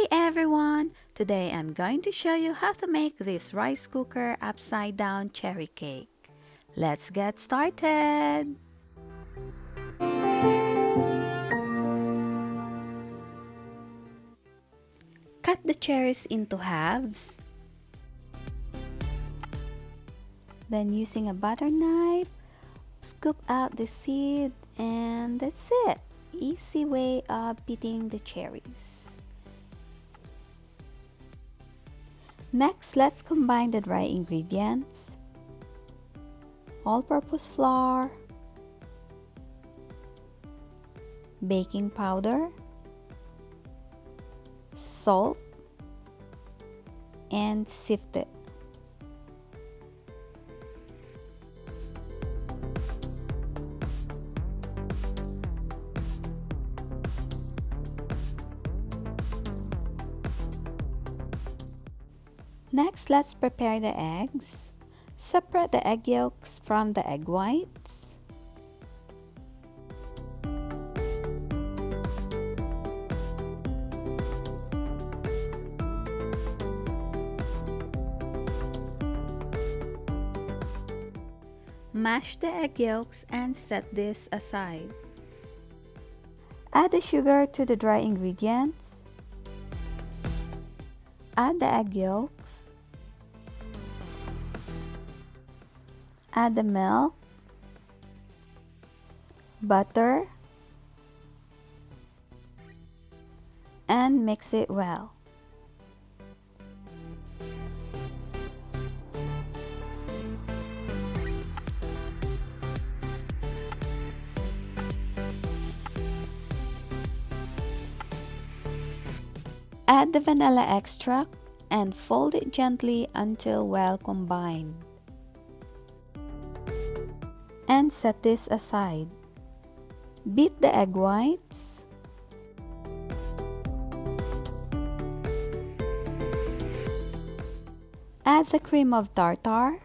Hey everyone! Today I'm going to show you how to make this rice cooker upside down cherry cake. Let's get started! Cut the cherries into halves. Then using a butter knife, scoop out the seed, and that's it! Easy way of beating the cherries. Next, let's combine the dry ingredients: all-purpose flour, baking powder, salt, and sift it. Next, let's prepare the eggs. Separate the egg yolks from the egg whites. Mash the egg yolks and set this aside. Add the sugar to the dry ingredients. Add the egg yolks. Add the milk, butter, and mix it well. Add the vanilla extract and fold it gently until well combined. And set this aside. Beat the egg whites. Add the cream of tartar.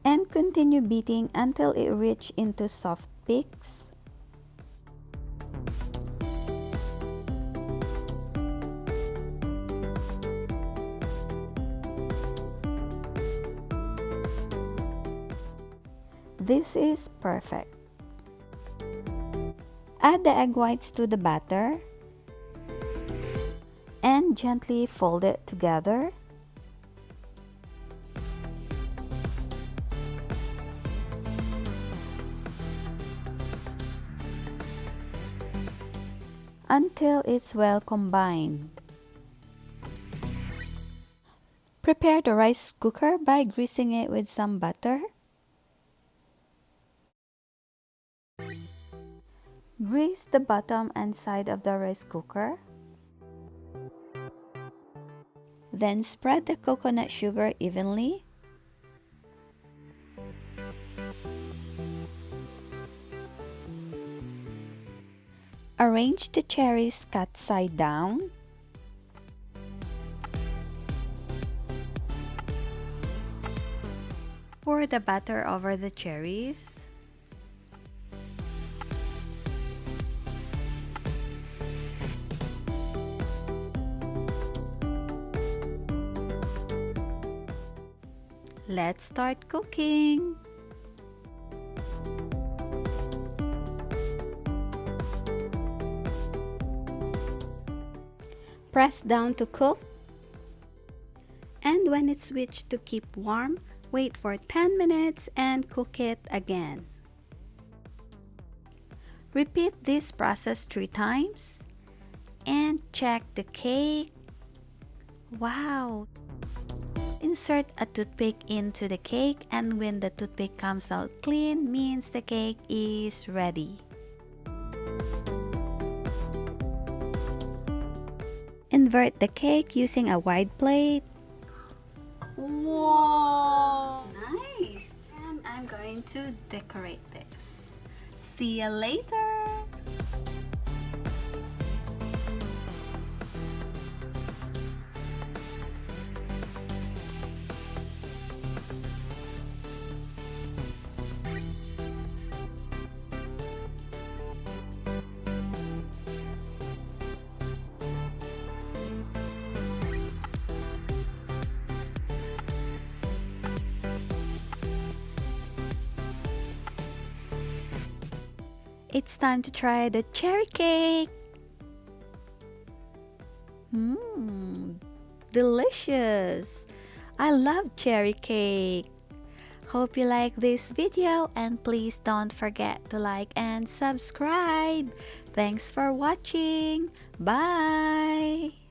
And continue beating until it reaches into soft peaks. This is perfect. Add the egg whites to the batter and gently fold it together. Until it's well combined. Prepare the rice cooker by greasing it with some butter. Grease the bottom and side of the rice cooker. Then spread the coconut sugar evenly. Arrange the cherries cut side down. Pour the batter over the cherries. Let's start cooking. Press down to cook. And when it's switched to keep warm, wait for 10 minutes and cook it again. Repeat this process 3 times. And check the cake. Wow! Insert a toothpick into the cake, and when the toothpick comes out clean, means the cake is ready. Invert the cake using a wide plate. Wow! Nice! And I'm going to decorate this. See you later! It's time to try the cherry cake. Mmm, delicious. I love cherry cake. Hope you like this video and please don't forget to like and subscribe. Thanks for watching. Bye.